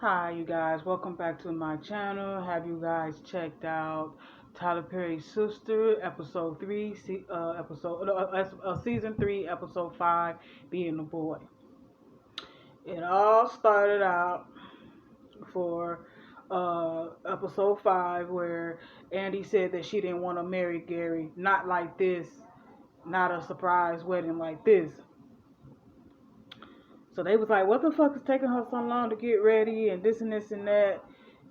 Hi, you guys. Welcome back to my channel. Have you guys checked out Tyler Perry's Sister, episode 3, season 3, episode 5, Being a Boy? It all started out for episode 5, where Andy said that she didn't want to marry Gary. Not like this, not a surprise wedding like this. So they was like, what the fuck is taking her so long to get ready and this and this and that.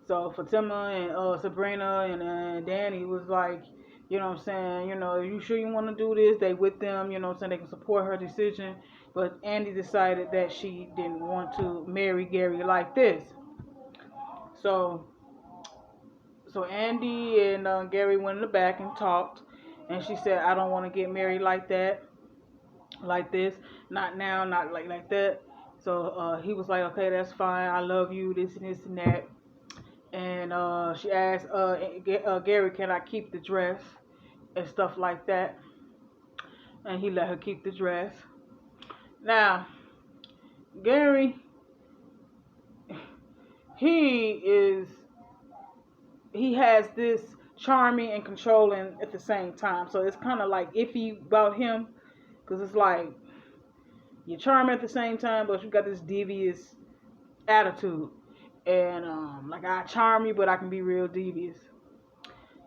So Fatima and Sabrina and Danny was like, you know what I'm saying, you sure you want to do this? They with them, you know what I'm saying, they can support her decision. But Andy decided that she didn't want to marry Gary like this. So so Andy and Gary went in the back and talked. And she said, I don't want to get married like that, like this. Not now, not like that. So he was like, okay, that's fine. I love you, this and this and that. And she asked Gary, can I keep the dress and stuff like that? And he let her keep the dress. Now, Gary, he has this charming and controlling at the same time. So it's kind of like iffy about him, because it's like you're charming at the same time, but you got this devious attitude. And like, I charm you, but I can be real devious.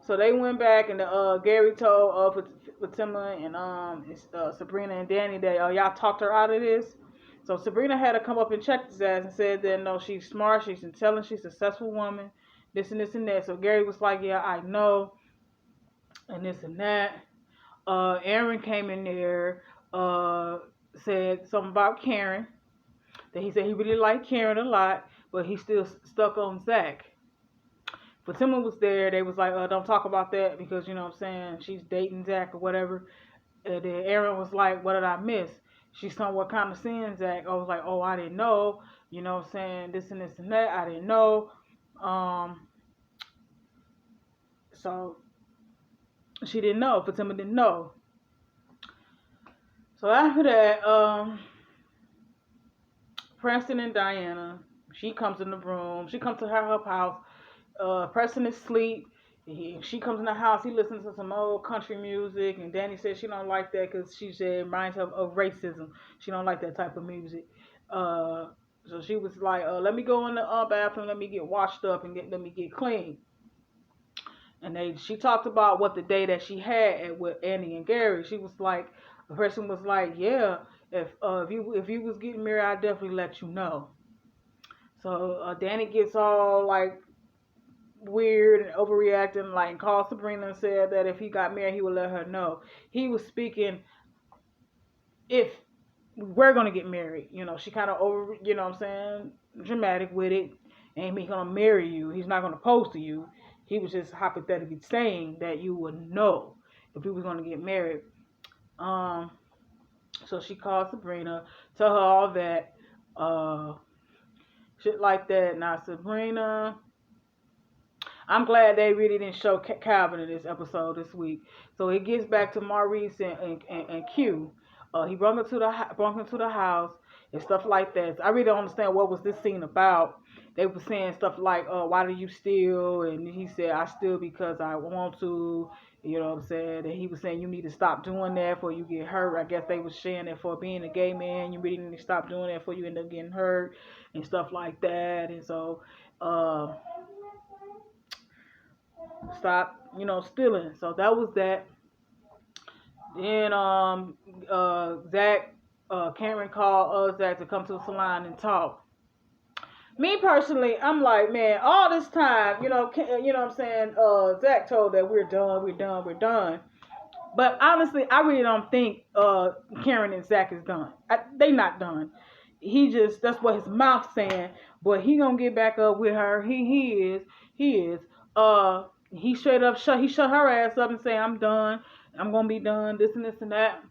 So they went back, and Gary told Fatima and Sabrina and Danny that y'all talked her out of this. So Sabrina had to come up and check his ass and said that no, she's smart, she's intelligent, she's a successful woman, this and this and that. So Gary was like, yeah, I know, and this and that. Aaron came in there, said something about Karen. That he said he really liked Karen a lot, but he still stuck on Zach. Fatima was there. They was like, don't talk about that because, you know what I'm saying, she's dating Zach or whatever. And then Aaron was like, what did I miss? She's somewhat kind of seeing Zach. I was like, oh, I didn't know. You know what I'm saying? This and this and that. I didn't know. So she didn't know. Fatima didn't know. So after that, Preston and Diana, she comes in the room. She comes to her house. Preston is asleep. She comes in the house. He listens to some old country music, and Danny says she don't like that because she said it reminds her of racism. She don't like that type of music. So she was like, "Let me go in the bathroom. Let me get washed up and let me get clean." And she talked about what the day that she had with Andy and Gary. She was like, the person was like, "Yeah, if you was getting married, I'd definitely let you know." So Danny gets all like weird and overreacting, like, and called Sabrina and said that if he got married, he would let her know. He was speaking if we're gonna get married. She kind of over, you know what I'm saying, dramatic with it. Ain't he gonna marry you? He's not gonna propose to you. He was just hypothetically saying that you would know if we was gonna get married. So she called Sabrina, tell her all that, shit like that. Now Sabrina, I'm glad they really didn't show Calvin in this episode this week. So it gets back to Maurice and Q. He brought her to the house and stuff like that. So I really don't understand what was this scene about. They were saying stuff like, why do you steal? And he said, I steal because I want to. You know what I'm saying? And he was saying, you need to stop doing that before you get hurt. I guess they was saying that for being a gay man, you really need to stop doing that before you end up getting hurt and stuff like that. And so, stop, stealing. So that was that. Then Zach, Cameron called Zach to come to the salon and talk. Me personally, I'm like, man, all this time, you know what I'm saying, Zach told that we're done. But honestly, I really don't think Karen and Zach is done. They not done. That's what his mouth saying, but he gonna get back up with her. He is. He straight up shut her ass up and say, I'm done. I'm gonna be done. This and this and that.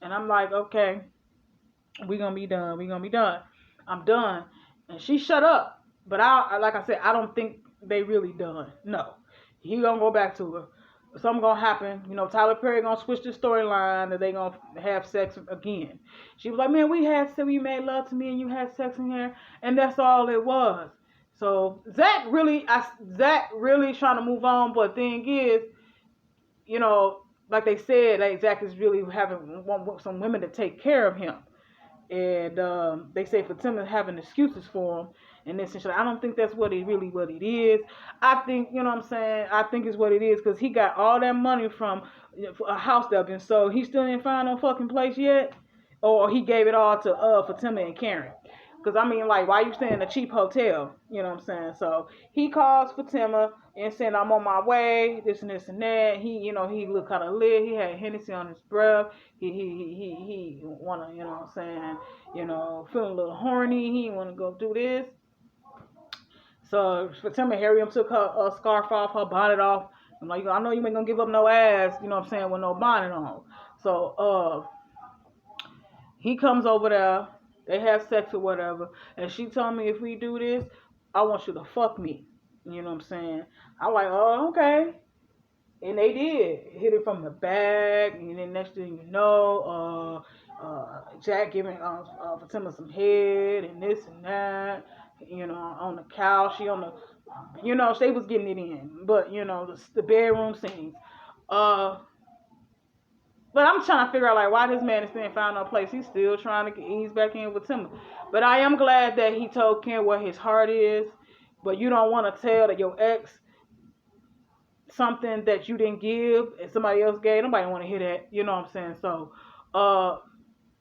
And I'm like, okay, we gonna be done. I'm done. And she shut up. But like I said, I don't think they really done. No, he gonna go back to her. Something gonna happen. Tyler Perry gonna switch the storyline that they gonna have sex again. She was like, man, we made love to me and you had sex in here, and that's all it was. So Zach really trying to move on, but thing is, you know, like they said, like Zach is really having some women to take care of him, and they say for Tim is having excuses for him and this and shit. I don't think that's what it is. I think, you know what I'm saying, I think it's what it is because he got all that money from a house that been sold. He still didn't find no fucking place yet, or he gave it all to Fatima and Karen. Because I mean, like, why you staying in a cheap hotel? You know what I'm saying? So he calls Fatima and said, I'm on my way, this and this and that. He, you know, he looked kind of lit. He had Hennessy on his breath. He wanna, you know what I'm saying, you know, feeling a little horny. He wanna go do this. So Fatima Harriam took her scarf off, her bonnet off. I'm like, I know you ain't gonna give up no ass, you know what I'm saying, with no bonnet on. So he comes over there. They have sex or whatever. And she told me, if we do this, I want you to fuck me. You know what I'm saying? I'm like, oh, okay. And they did. Hit it from the back. And then next thing you know, Jack giving Fatima some head and this and that. You know, on the couch. She on the, you know, they was getting it in. But, you know, the bedroom scenes. But I'm trying to figure out, like, why this man is still found no place. He's still trying to ease back in with Timber. But I am glad that he told Ken where his heart is. But you don't want to tell that your ex something that you didn't give and somebody else gave. Nobody want to hear that. You know what I'm saying? So,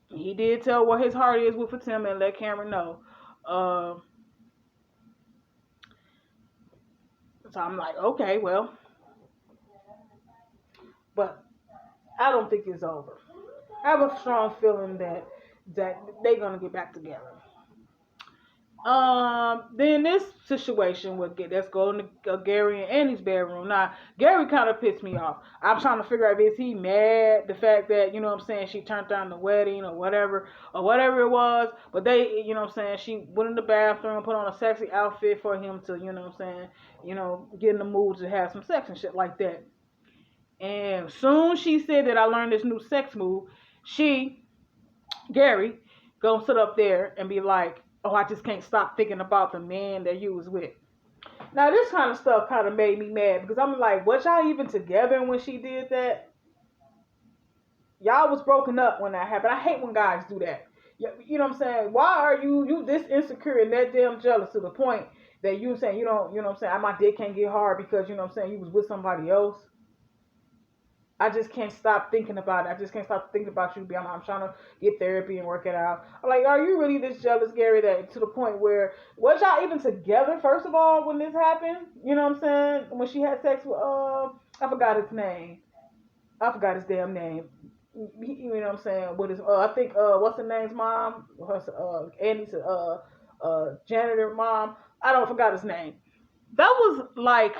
he did tell where his heart is with Fatima and let Cameron know. So I'm like, okay, well. But I don't think it's over. I have a strong feeling that they're gonna get back together. Then this situation would get, let's go into Gary and Annie's bedroom. Now, Gary kind of pissed me off. I'm trying to figure out, is he mad the fact that, you know what I'm saying, she turned down the wedding or whatever it was. But they, you know what I'm saying, she went in the bathroom, put on a sexy outfit for him to, you know what I'm saying, you know, get in the mood to have some sex and shit like that. And soon she said that I learned this new sex move, Gary, gonna sit up there and be like, oh, I just can't stop thinking about the man that you was with. Now, this kind of stuff kind of made me mad because I'm like, was y'all even together when she did that? Y'all was broken up when that happened. I hate when guys do that. You know what I'm saying? Why are you this insecure and that damn jealous to the point that you saying you know what I'm saying, my dick can't get hard because, you know what I'm saying, you was with somebody else? I just can't stop thinking about it. I just can't stop thinking about you. I'm trying to get therapy and work it out. I'm like, are you really this jealous, Gary, that to the point where, was y'all even together, first of all, when this happened? You know what I'm saying? When she had sex with, I forgot his name. I forgot his damn name. You know what I'm saying? With his, I think, what's the name's mom? Andy's, janitor mom. I forgot his name. That was like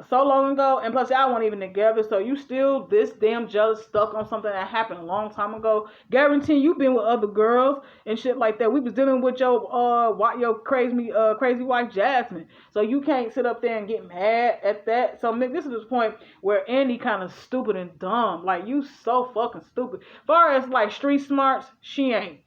so long ago, and plus y'all weren't even together, so you still this damn jealous, stuck on something that happened a long time ago. Guarantee you've been with other girls and shit like that. We was dealing with your crazy wife Jasmine, so you can't sit up there and get mad at that. So this is the point where Andy kind of stupid and dumb. Like, you so fucking stupid. As far as like street smarts, she ain't.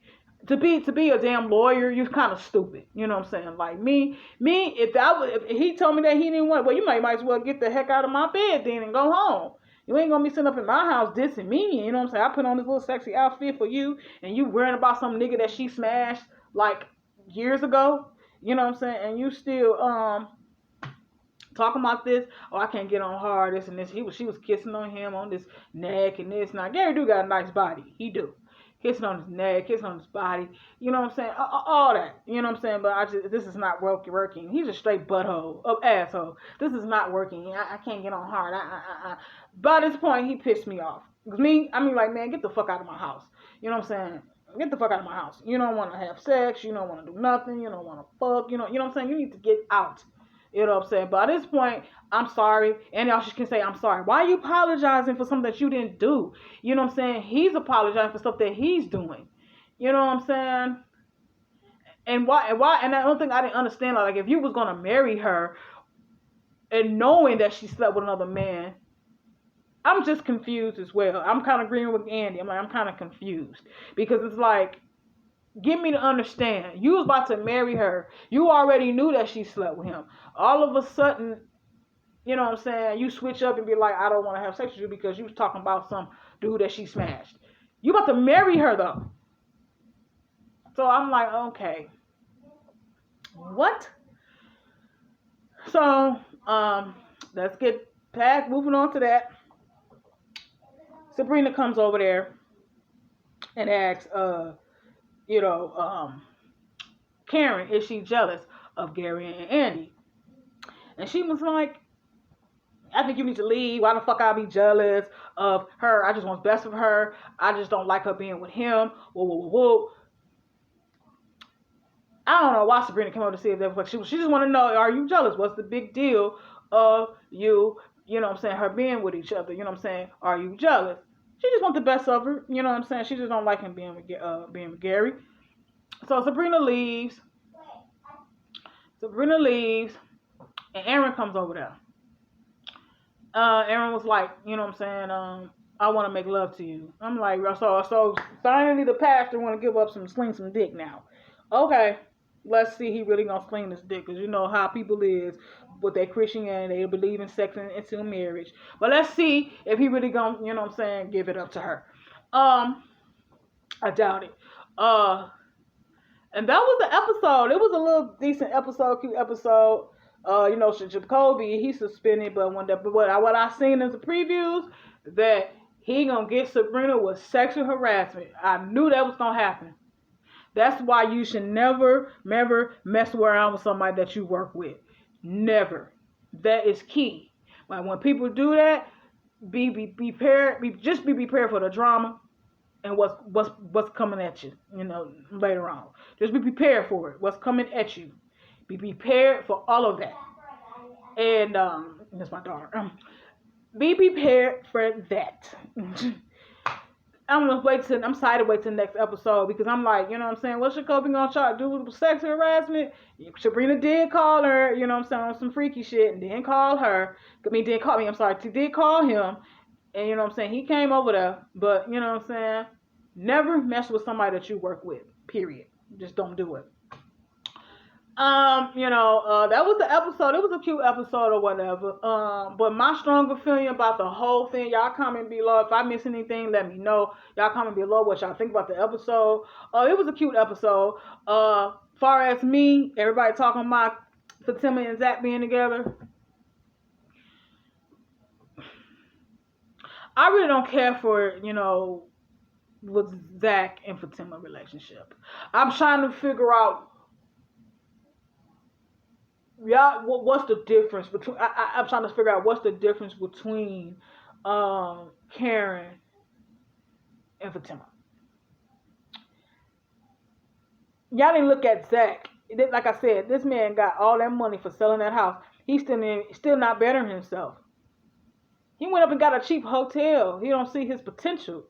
To be a damn lawyer, you're kind of stupid. You know what I'm saying? Like me, if he told me that he didn't want, well, you might as well get the heck out of my bed then and go home. You ain't gonna be sitting up in my house dissing me. You know what I'm saying? I put on this little sexy outfit for you, and you worrying about some nigga that she smashed like years ago. You know what I'm saying? And you still talking about this. Oh, I can't get on hard, this and this. She was kissing on him on this neck and this. Now Gary do got a nice body. He do. Kissing on his neck, kissing on his body, you know what I'm saying? All that, you know what I'm saying? But this is not working. He's a straight butthole, asshole. This is not working. I can't get on hard. By this point, he pissed me off. Cause like, man, get the fuck out of my house. You know what I'm saying? Get the fuck out of my house. You don't want to have sex. You don't want to do nothing. You don't want to fuck. You know what I'm saying? You need to get out. You know what I'm saying? But at this point, I'm sorry. And y'all can say, I'm sorry. Why are you apologizing for something that you didn't do? You know what I'm saying? He's apologizing for stuff that he's doing. You know what I'm saying? And why? And the only thing I didn't understand, like, if you was going to marry her and knowing that she slept with another man, I'm just confused as well. I'm kind of agreeing with Andy. I'm kind of confused. Because it's like, Get me to understand. You was about to marry her. You already knew that she slept with him. All of a sudden, you know what I'm saying, you switch up and be like, I don't want to have sex with you because you was talking about some dude that she smashed. You about to marry her though. So I'm like, okay. What? So, let's get past, moving on to that. Sabrina comes over there and asks, Karen, is she jealous of Gary and Andy? And she was like, I think you need to leave. Why the fuck I'll be jealous of her? I just want best for her. I just don't like her being with him. Whoa, whoa, whoa, whoa. I don't know why Sabrina came over to see if that was like, she just want to know, are you jealous? What's the big deal of you, you know what I'm saying, her being with each other? You know what I'm saying? Are you jealous? She just wants the best of her. You know what I'm saying? She just don't like him being with Gary. So Sabrina leaves. And Aaron comes over there. Aaron was like, you know what I'm saying, I want to make love to you. I'm like, so finally the pastor want to give up sling some dick now. Okay, let's see he really gonna sling this dick, because you know how people is with their Christianity, they believe in sex and into marriage. But let's see if he really gonna, you know what I'm saying, give it up to her. I doubt it. And that was the episode. It was a little decent episode, cute episode. Jacoby, he's suspended, but what I seen in the previews, that he gonna get Sabrina with sexual harassment. I knew that was gonna happen. That's why you should never mess around with somebody that you work with. Never. That is key. Like when people do that, be prepared. Just be prepared for the drama and what's coming at you. Later on. Just be prepared for it. What's coming at you. Be prepared for all of that. And that's my daughter. Be prepared for that. I'm excited to wait till the next episode, because I'm like, you know what I'm saying, what's Jacoby gonna try to do with sexual harassment? Sabrina did call her, you know what I'm saying, on some freaky shit, and did call him, and you know what I'm saying, he came over there, but you know what I'm saying, never mess with somebody that you work with, period. Just don't do it. That was the episode. It was a cute episode or whatever. But my stronger feeling about the whole thing, y'all comment below. If I miss anything, let me know. Y'all comment below what y'all think about the episode. It was a cute episode. Far as me, everybody talking about Fatima and Zach being together. I really don't care for, with Zach and Fatima relationship. I'm trying to figure out, what's the difference between? I'm trying to figure out what's the difference between Karen and Fatima. Y'all didn't look at Zach. Like I said, this man got all that money for selling that house. He's still not bettering himself. He went up and got a cheap hotel. He don't see his potential.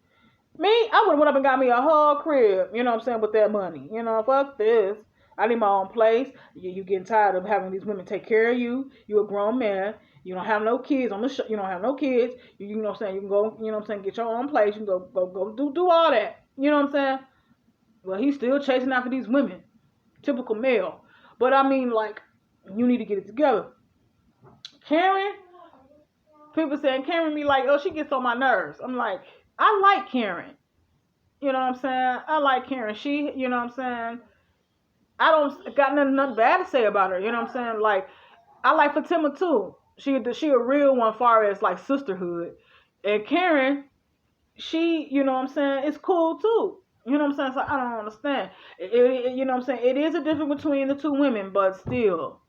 Me, I would have went up and got me a whole crib. You know what I'm saying, with that money. Fuck this. I need my own place. You getting tired of having these women take care of you. You a grown man. You don't have no kids on the show. You don't have no kids. You know what I'm saying? You can go, you know what I'm saying, get your own place. You can go do all that. You know what I'm saying? Well, he's still chasing after these women. Typical male. But I mean, like, you need to get it together. Karen, people saying Karen be like, oh, she gets on my nerves. I'm like, I like Karen. You know what I'm saying? I like Karen. She, you know what I'm saying? I don't got nothing bad to say about her. You know what I'm saying? Like, I like Fatima too. She a real one, far as like sisterhood. And Karen, she, you know what I'm saying, it's cool too. You know what I'm saying? So I don't understand. You know what I'm saying? It is a difference between the two women, but still,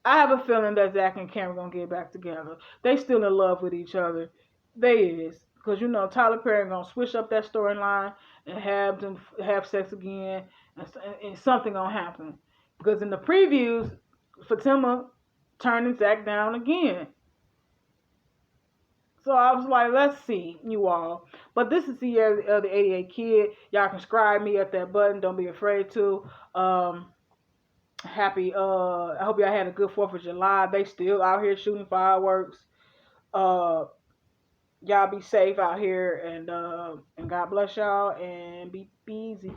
I have a feeling that Zach and Karen gonna get back together. They still in love with each other. They is. Because, Tyler Perry gonna switch up that storyline and have them have sex again, and something gonna happen. Because in the previews, Fatima turning Zach down again. So I was like, let's see, you all. But this is the 88 Kid. Y'all can subscribe me at that button. Don't be afraid to. Happy. I hope y'all had a good 4th of July. They still out here shooting fireworks. Y'all be safe out here, and God bless y'all, and be easy.